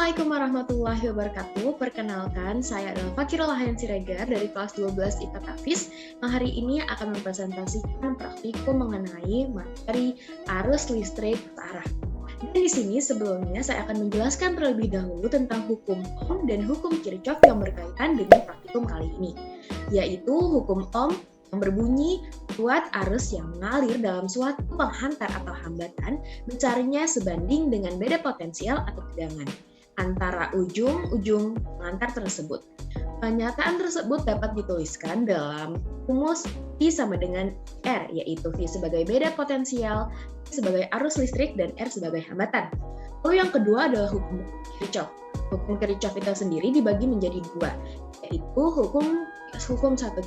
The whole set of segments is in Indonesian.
Assalamualaikum warahmatullahi wabarakatuh. Perkenalkan, saya adalah Fakirul Hayan Siregar dari kelas 12 IPA Tafis yang hari ini akan mempresentasikan praktikum mengenai materi arus listrik searah. Dan di sini sebelumnya saya akan menjelaskan terlebih dahulu tentang hukum Ohm dan hukum Kirchhoff yang berkaitan dengan praktikum kali ini, yaitu hukum Ohm yang berbunyi buat arus yang mengalir dalam suatu penghantar atau hambatan besarnya sebanding dengan beda potensial atau tegangan antara ujung-ujung pengantar tersebut. Pernyataan tersebut dapat dituliskan dalam rumus V sama dengan R, yaitu V sebagai beda potensial, V sebagai arus listrik, dan R sebagai hambatan. Lalu yang kedua adalah hukum Kirchhoff. Hukum Kirchhoff itu sendiri dibagi menjadi dua, yaitu hukum 1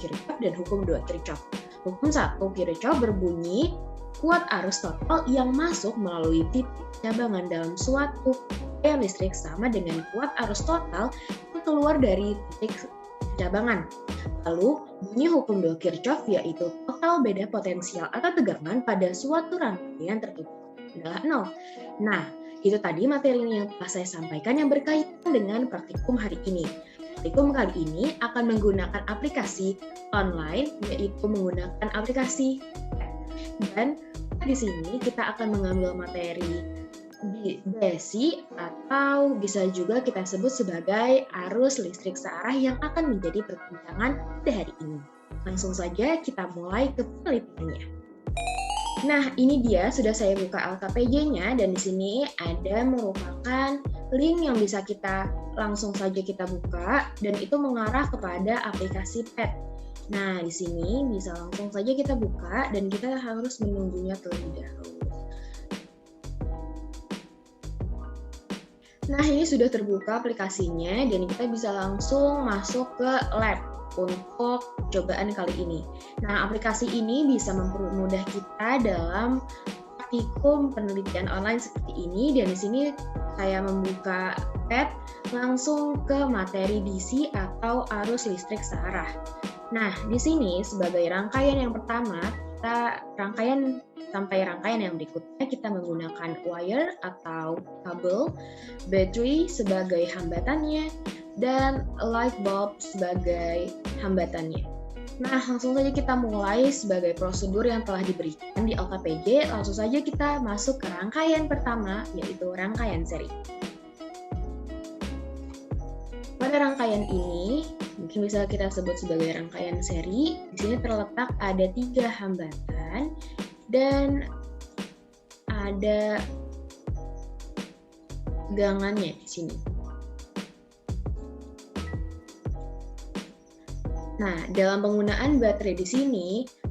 Kirchhoff dan hukum 2 Kirchhoff. Hukum 1 Kirchhoff berbunyi, kuat arus total yang masuk melalui titik cabangan dalam suatu daya listrik sama dengan kuat arus total yang keluar dari titik cabangan. Lalu, bunyi hukum 2 Kirchhoff yaitu total beda potensial atau tegangan pada suatu rangkaian tertutup adalah 0. Nah, itu tadi materi yang telah saya sampaikan yang berkaitan dengan praktikum hari ini. Praktikum kali ini akan menggunakan aplikasi online, yaitu menggunakan aplikasi dan di sini kita akan mengambil materi besi atau bisa juga kita sebut sebagai arus listrik searah yang akan menjadi perbincangan pada hari ini. Langsung saja kita mulai ke penelitiannya. Nah, ini dia sudah saya buka LKPJ-nya dan di sini ada merupakan link yang bisa kita langsung saja kita buka dan itu mengarah kepada aplikasi PET. Nah, di sini bisa langsung saja kita buka dan kita harus menunggunya terlebih dahulu. Nah, ini sudah terbuka aplikasinya dan kita bisa langsung masuk ke lab untuk cobaan kali ini. Nah, aplikasi ini bisa mempermudah kita dalam praktikum penelitian online seperti ini dan di sini saya membuka PET langsung ke materi DC atau arus listrik searah. Nah, di sini sebagai rangkaian yang pertama, sampai rangkaian yang berikutnya kita menggunakan wire atau kabel, battery sebagai hambatannya, dan light bulb sebagai hambatannya. Nah, langsung saja kita mulai sebagai prosedur yang telah diberikan di LKPJ. Langsung saja kita masuk ke rangkaian pertama, yaitu rangkaian seri. Pada rangkaian ini, mungkin bisa kita sebut sebagai rangkaian seri. Di sini terletak ada 3 hambatan dan ada tegangannya di sini. Nah, dalam penggunaan baterai di sini,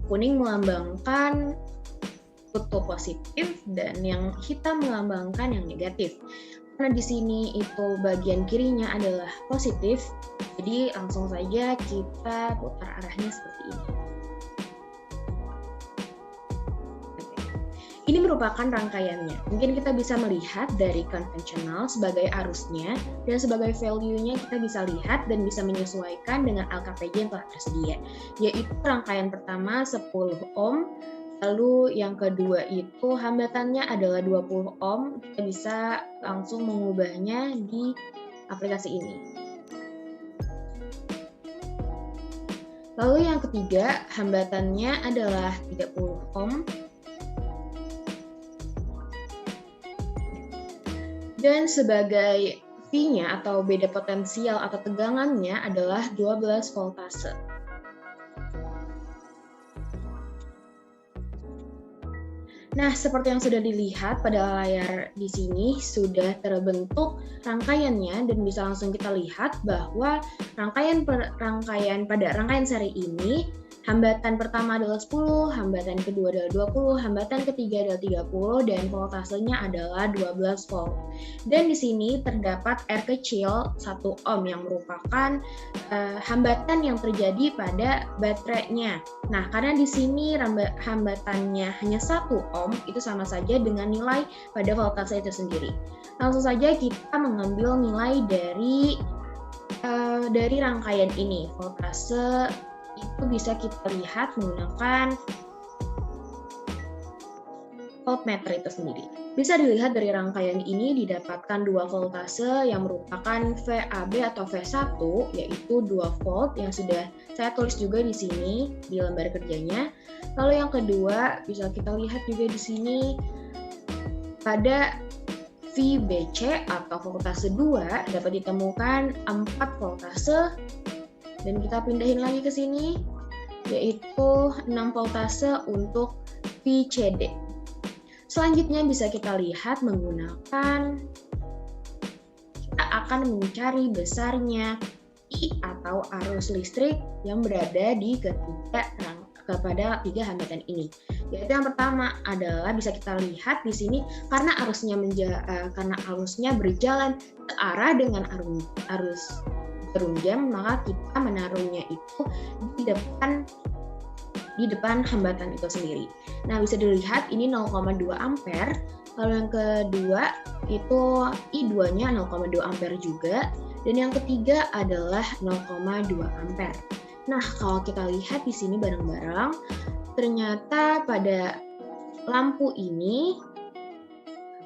kuning melambangkan kutub positif dan yang hitam melambangkan yang negatif. Karena di sini itu bagian kirinya adalah positif, jadi langsung saja kita putar arahnya seperti ini. Ini merupakan rangkaiannya. Mungkin kita bisa melihat dari konvensional sebagai arusnya dan sebagai value-nya kita bisa lihat dan bisa menyesuaikan dengan LKPJ yang telah tersedia. Yaitu rangkaian pertama 10 ohm, lalu yang kedua itu hambatannya adalah 20 ohm. Kita bisa langsung mengubahnya di aplikasi ini. Lalu yang ketiga hambatannya adalah 30 ohm. Dan sebagai V-nya atau beda potensial atau tegangannya adalah 12 voltase. Nah, seperti yang sudah dilihat pada layar di sini sudah terbentuk rangkaiannya dan bisa langsung kita lihat bahwa rangkaian seri ini hambatan pertama adalah 10, hambatan kedua adalah 20, hambatan ketiga adalah 30, dan voltasenya adalah 12 volt. Dan di sini terdapat R kecil 1 ohm yang merupakan hambatan yang terjadi pada baterainya. Nah, karena di sini hambatannya hanya 1 ohm, itu sama saja dengan nilai pada voltase itu sendiri. Langsung saja kita mengambil nilai dari rangkaian ini. Voltase itu bisa kita lihat menggunakan voltmeter itu sendiri. Bisa dilihat dari rangkaian ini didapatkan dua voltase yang merupakan VAB atau V1, yaitu 2 volt yang sudah saya tulis juga di sini di lembar kerjanya. Lalu yang kedua bisa kita lihat juga di sini pada VBC atau voltase 2 dapat ditemukan 4 voltase, dan kita pindahin lagi ke sini yaitu 6 voltase untuk VCD. Selanjutnya bisa kita lihat menggunakan, kita akan mencari besarnya I atau arus listrik yang berada di kepada tiga hambatan ini. Yaitu yang pertama adalah bisa kita lihat di sini karena arusnya berjalan searah dengan arus jarum jam, maka kita menaruhnya itu di depan hambatan itu sendiri. Nah, bisa dilihat ini 0,2 ampere. Lalu yang kedua itu I2-nya 0,2 ampere juga, dan yang ketiga adalah 0,2 ampere. Nah, kalau kita lihat di sini bareng-bareng, ternyata pada lampu ini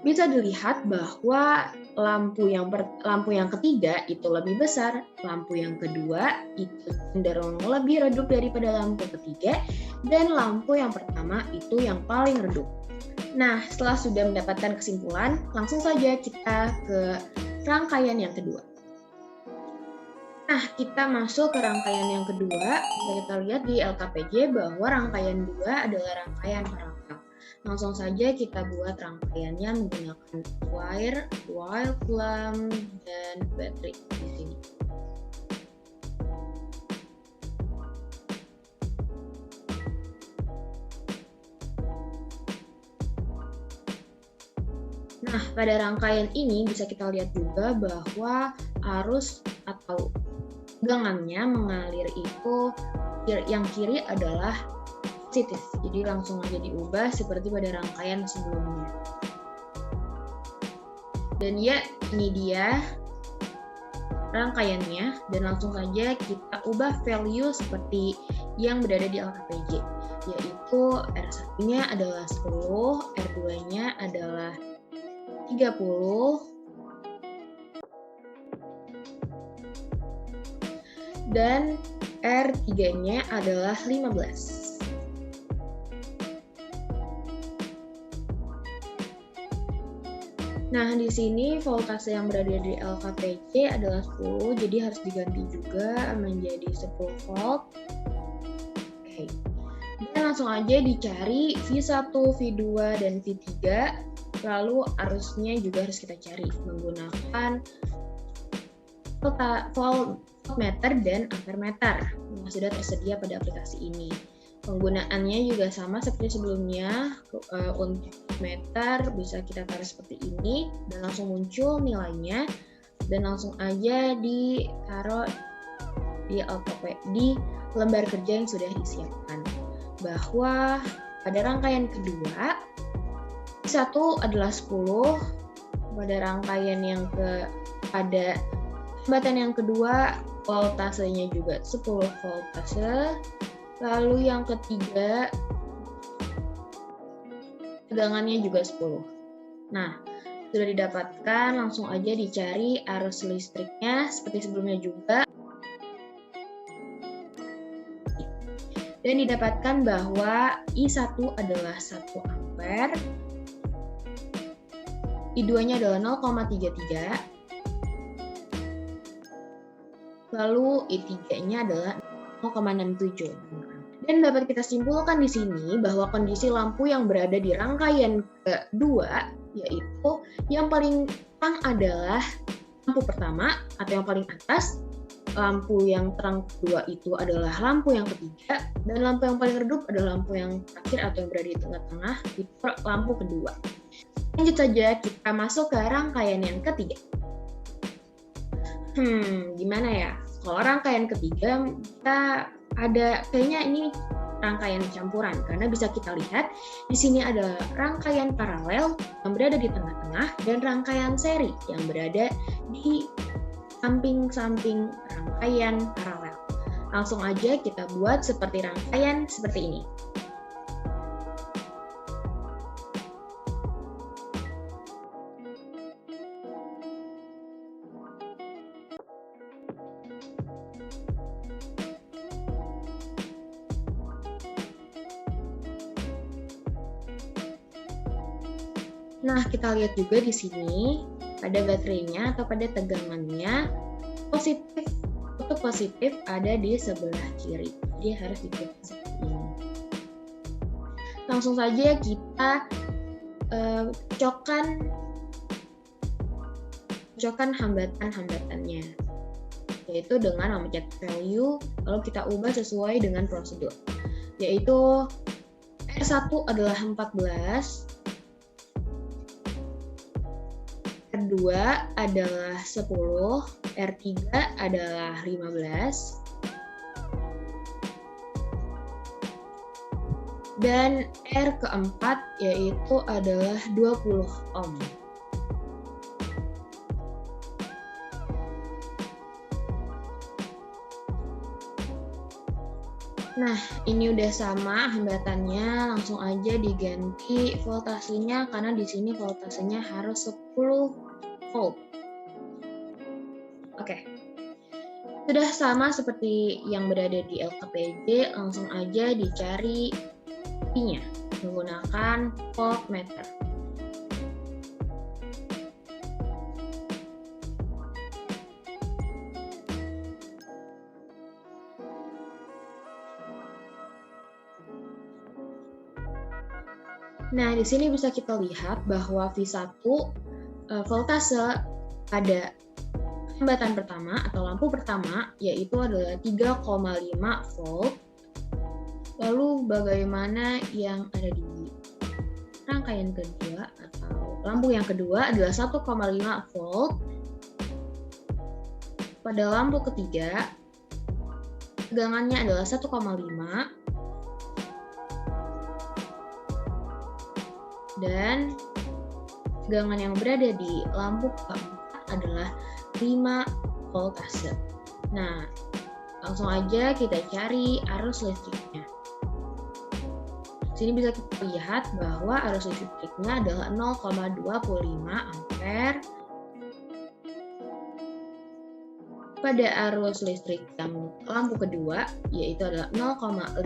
bisa dilihat bahwa lampu yang ketiga itu lebih besar, lampu yang kedua itu cenderung lebih redup daripada lampu ketiga, dan lampu yang pertama itu yang paling redup. Nah, setelah sudah mendapatkan kesimpulan, langsung saja kita ke rangkaian yang kedua. Nah, kita masuk ke rangkaian yang kedua. Kita lihat di LKPJ bahwa rangkaian 2 adalah rangkaian paralel. Langsung saja kita buat rangkaiannya menggunakan wire, lamp, dan baterai di sini. Nah, pada rangkaian ini bisa kita lihat juga bahwa arus atau tegangannya mengalir itu yang kiri adalah positif. Jadi langsung aja diubah seperti pada rangkaian sebelumnya. Dan ya, ini dia rangkaiannya, dan langsung saja kita ubah value seperti yang berada di LKPJ, yaitu R1-nya adalah 10, R2-nya adalah 30, dan R3-nya adalah 15. Nah, di sini voltase yang berada di LKPJ adalah 10, jadi harus diganti juga menjadi 10 volt. Oke. Dan langsung aja dicari V1, V2, dan V3, lalu arusnya juga harus kita cari menggunakan voltmeter dan ampermeter yang sudah tersedia pada aplikasi ini. Penggunaannya juga sama seperti sebelumnya. Untuk meter bisa kita tarik seperti ini dan langsung muncul nilainya, dan langsung aja ditaruh di lembar kerja yang sudah disiapkan. Bahwa pada rangkaian kedua satu adalah 10, pada rangkaian pada hambatan yang kedua voltasenya juga 10 voltase. Lalu yang ketiga, tegangannya juga 10. Nah, sudah didapatkan, langsung aja dicari arus listriknya seperti sebelumnya juga. Dan didapatkan bahwa I1 adalah 1 ampere, I2-nya adalah 0,33, lalu I3-nya adalah 0,67. Dan dapat kita simpulkan di sini bahwa kondisi lampu yang berada di rangkaian kedua, yaitu yang paling terang adalah lampu pertama atau yang paling atas, lampu yang terang kedua itu adalah lampu yang ketiga, dan lampu yang paling redup adalah lampu yang terakhir atau yang berada di tengah-tengah, itu lampu kedua. Lanjut saja kita masuk ke rangkaian yang ketiga. Gimana ya? Kalau rangkaian ketiga kita ada kayaknya ini rangkaian campuran, karena bisa kita lihat di sini ada rangkaian paralel yang berada di tengah-tengah dan rangkaian seri yang berada di samping-samping rangkaian paralel. Langsung aja kita buat seperti rangkaian seperti ini. Nah, kita lihat juga di sini pada baterainya atau pada tegangannya positif, kutub positif ada di sebelah kiri. Jadi harus dipilih seperti ini. Langsung saja kita cocokkan hambatan-hambatannya, yaitu dengan memencet value, lalu kita ubah sesuai dengan prosedur, yaitu R1 adalah 14, R2 adalah 10, R3 adalah 15, dan R keempat yaitu adalah 20 ohm. Nah, ini udah sama hambatannya, langsung aja diganti voltasenya karena di sini voltasenya harus 10 volt. Oke. Sudah sama seperti yang berada di LKPG, langsung aja dicari I-nya menggunakan voltmeter. Nah, di sini bisa kita lihat bahwa V1 voltase pada hambatan pertama atau lampu pertama yaitu adalah 3,5 volt. Lalu bagaimana yang ada di rangkaian kedua atau lampu yang kedua adalah 1,5 volt. Pada lampu ketiga tegangannya adalah 1,5 dan tegangan yang berada di lampu keempat adalah 5 voltase. Nah, langsung aja kita cari arus listriknya. Sini bisa kita lihat bahwa arus listriknya adalah 0,25 ampere. Pada arus listrik yang lampu kedua yaitu adalah 0,15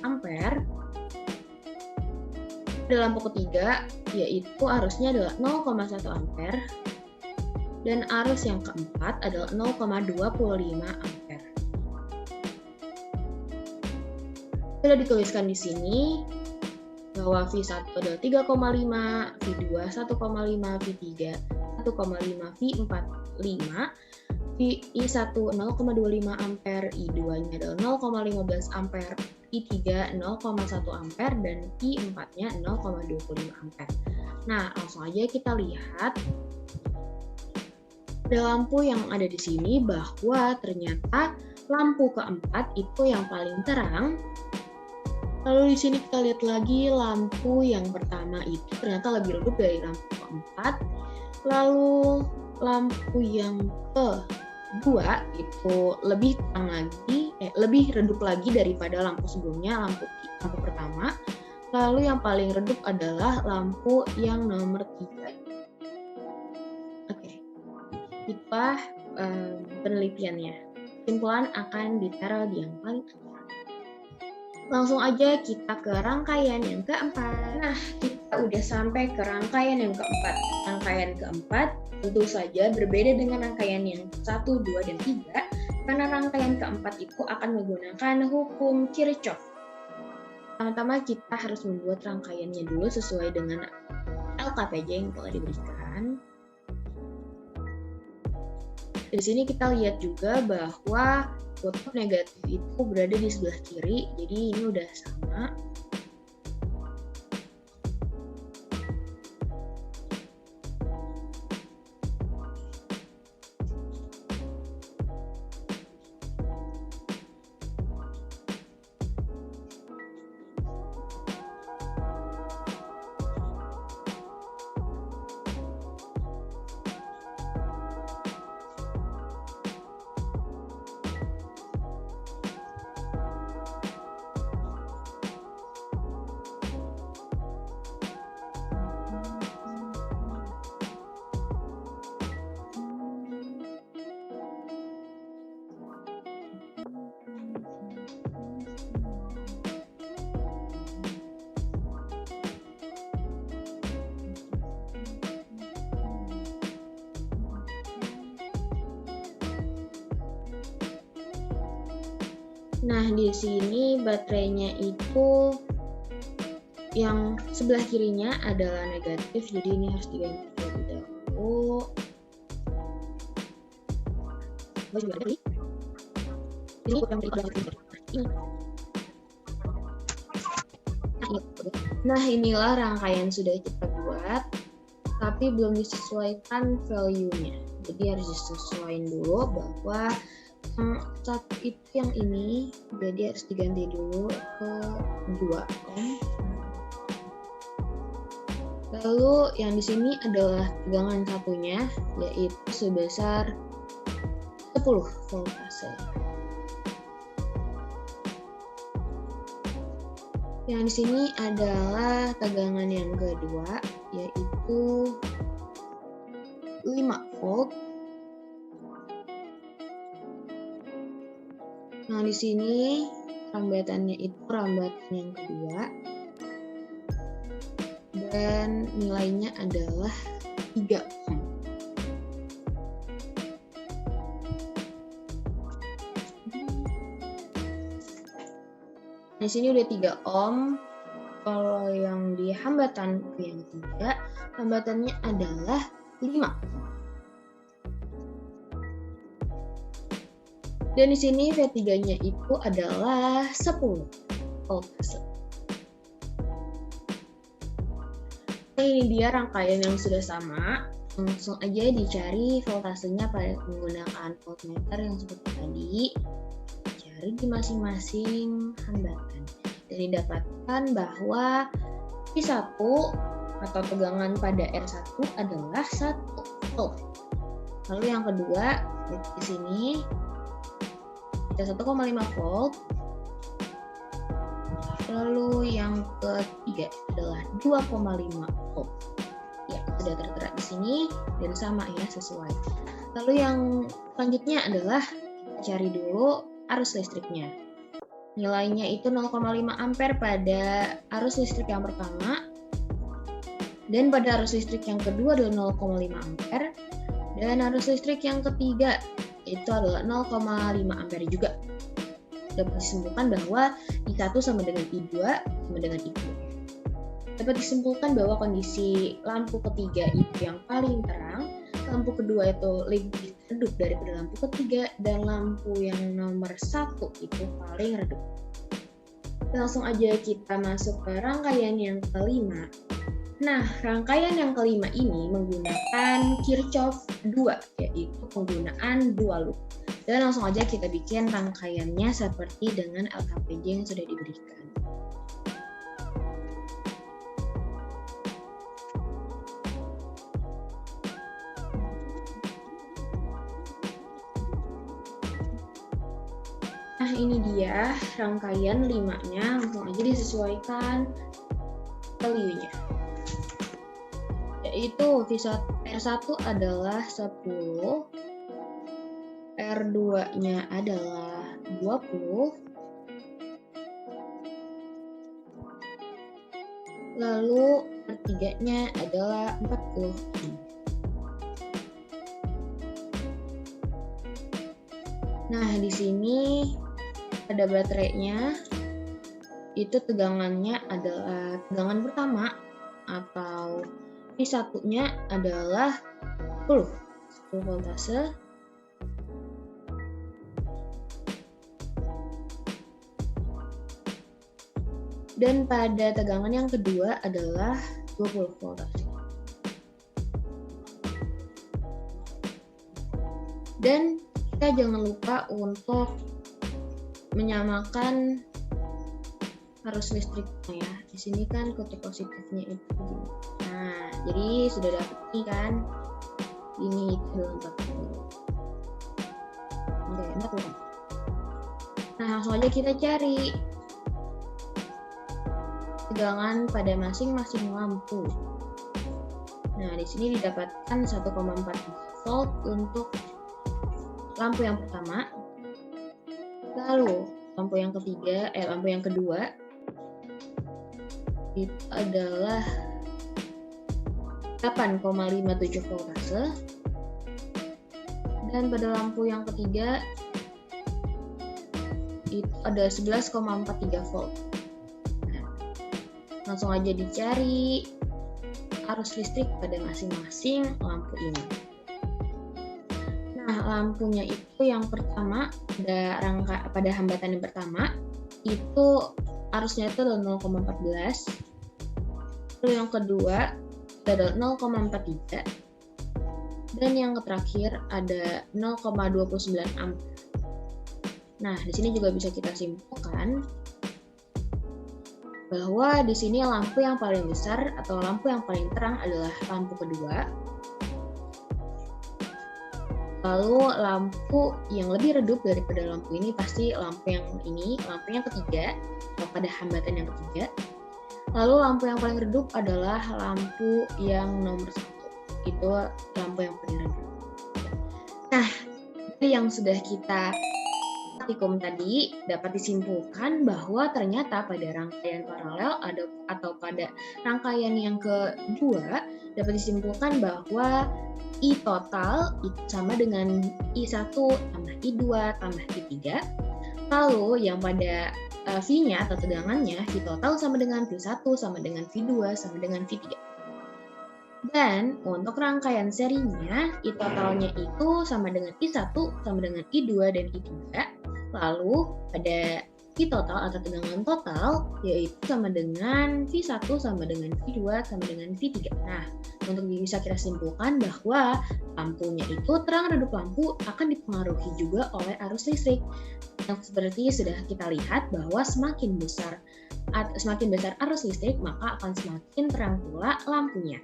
ampere. Pada lampu ketiga yaitu arusnya adalah 0,1 ampere dan arus yang keempat adalah 0,25 ampere. Sudah dituliskan di sini bahwa V1 adalah 3,5, V2 1,5, V3 1,5, V4 5, I1 0,25 ampere, I2-nya adalah 0,15 ampere, I3 0,1 ampere, dan I4-nya 0,25 ampere. Nah, langsung aja kita lihat pada lampu yang ada di sini bahwa ternyata lampu keempat itu yang paling terang. Lalu di sini kita lihat lagi lampu yang pertama itu ternyata lebih redup dari lampu keempat. Lalu lampu yang kedua itu lebih terang lagi, lebih redup lagi daripada lampu sebelumnya, lampu pertama. Lalu yang paling redup adalah lampu yang nomor 3. Oke, itulah penelitiannya. Kesimpulan akan ditaruh di yang paling atas. Langsung aja kita ke rangkaian yang keempat. Nah, kita udah sampai ke rangkaian yang keempat. Rangkaian keempat tentu saja berbeda dengan rangkaian yang 1, 2, dan 3, karena rangkaian keempat itu akan menggunakan hukum Kirchhoff. Pertama-tama kita harus membuat rangkaiannya dulu sesuai dengan LKPJ yang telah diberikan. Di sini kita lihat juga bahwa kutub negatif itu berada di sebelah kiri, jadi ini udah sama. Nah, di sini baterainya itu yang sebelah kirinya adalah negatif, jadi ini harus diganti terlebih dahulu. Nah, inilah rangkaian sudah kita buat, tapi belum disesuaikan value-nya. Jadi harus disesuaikan dulu bahwa satu itu yang ini, jadi harus diganti dulu ke 2 ohm. Lalu yang di sini adalah tegangan satunya, yaitu sebesar 10 voltase. Yang di sini adalah tegangan yang kedua, yaitu 5 volt. Nah, di sini rambatannya itu rambatan yang kedua, dan nilainya adalah 3 ohm. Di sini udah 3 ohm. Kalau yang di hambatan yang ketiga, hambatannya adalah 5 ohm. Dan di sini V3-nya itu adalah 10 voltase. Nah, ini dia rangkaian yang sudah sama. Langsung aja dicari voltasenya pada menggunakan voltmeter yang seperti tadi. Cari di masing-masing hambatan. Dan didapatkan bahwa P1 atau tegangan pada R1 adalah 1 volt. Lalu yang kedua, di sini ada 1,5 volt. Lalu yang ketiga adalah 2,5 volt. Ya, sudah tertera di sini dan sama ya, sesuai. Lalu yang selanjutnya adalah cari dulu arus listriknya. Nilainya itu 0,5 ampere pada arus listrik yang pertama, dan pada arus listrik yang kedua adalah 0,5 ampere, dan arus listrik yang ketiga itu adalah 0,5 ampere juga. Dapat disimpulkan bahwa I1 sama dengan I2 sama dengan I2. Dapat disimpulkan bahwa kondisi lampu ketiga itu yang paling terang, lampu kedua itu lebih redup daripada lampu ketiga, dan lampu yang nomor 1 itu paling redup. Langsung aja kita masuk ke rangkaian yang kelima. Nah, rangkaian yang kelima ini menggunakan Kirchhoff 2, yaitu penggunaan dua loop. Dan langsung aja kita bikin rangkaiannya seperti dengan LKPJ yang sudah diberikan. Nah, ini dia rangkaian 5-nya, langsung aja disesuaikan value-nya. Yaitu R1 adalah 10, R2-nya adalah 20, lalu R3-nya adalah 40. Nah, di sini pada baterainya itu tegangannya adalah tegangan pertama atau P1-nya adalah 10 voltase. Dan pada tegangan yang kedua adalah 20 voltase. Dan kita jangan lupa untuk menyamakan arus listriknya ya. Di sini kan kutub positifnya itu gini. Nah, jadi sudah dapat ini kan. Ini itu adalah 40. Oke, 40. Nah, langsung aja kita cari tegangan pada masing-masing lampu. Nah, di sini didapatkan 1,4 volt untuk lampu yang pertama. Lalu lampu yang kedua itu adalah 8,57 voltase. Dan pada lampu yang ketiga itu ada 11,43 volt. Nah, langsung aja dicari arus listrik pada masing-masing lampu ini. Nah, lampunya itu yang pertama pada hambatan yang pertama itu arusnya itu adalah 0,14. Lalu yang kedua ada 0,43. Dan yang terakhir ada 0,29 ampere. Nah, di sini juga bisa kita simpulkan bahwa di sini lampu yang paling besar atau lampu yang paling terang adalah lampu kedua. Lalu lampu yang lebih redup daripada lampu ini pasti lampu yang ini, lampu yang ketiga, atau pada hambatan yang ketiga. Lalu lampu yang paling redup adalah lampu yang nomor 1. Itu lampu yang paling redup. Nah, dari yang sudah kita praktikum tadi dapat disimpulkan bahwa ternyata pada rangkaian paralel atau pada rangkaian yang kedua dapat disimpulkan bahwa I total itu sama dengan I1 tambah I2 tambah I3. Lalu yang pada V-nya atau tegangannya, V total sama dengan V1 sama dengan V2 sama dengan V3. Dan untuk rangkaian serinya, I totalnya itu sama dengan I1 sama dengan I2 dan I3. Lalu pada V total atau tegangan total yaitu sama dengan V1 sama dengan V2 sama dengan V3. Nah, untuk bisa kita simpulkan bahwa lampunya itu terang redup lampu akan dipengaruhi juga oleh arus listrik. Yang seperti sudah kita lihat bahwa semakin besar arus listrik maka akan semakin terang pula lampunya.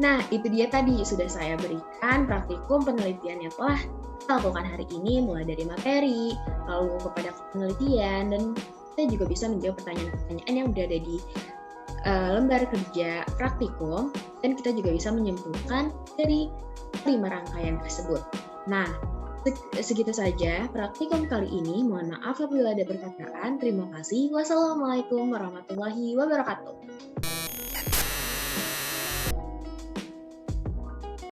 Nah, itu dia tadi sudah saya berikan praktikum penelitian yang telah kita lakukan hari ini, mulai dari materi, lalu kepada penelitian, dan kita juga bisa menjawab pertanyaan-pertanyaan yang berada di lembar kerja praktikum, dan kita juga bisa menyimpulkan dari 5 rangkaian tersebut. Nah, segitu saja praktikum kali ini. Mohon maaf apabila ada perkataan. Terima kasih. Wassalamualaikum warahmatullahi wabarakatuh.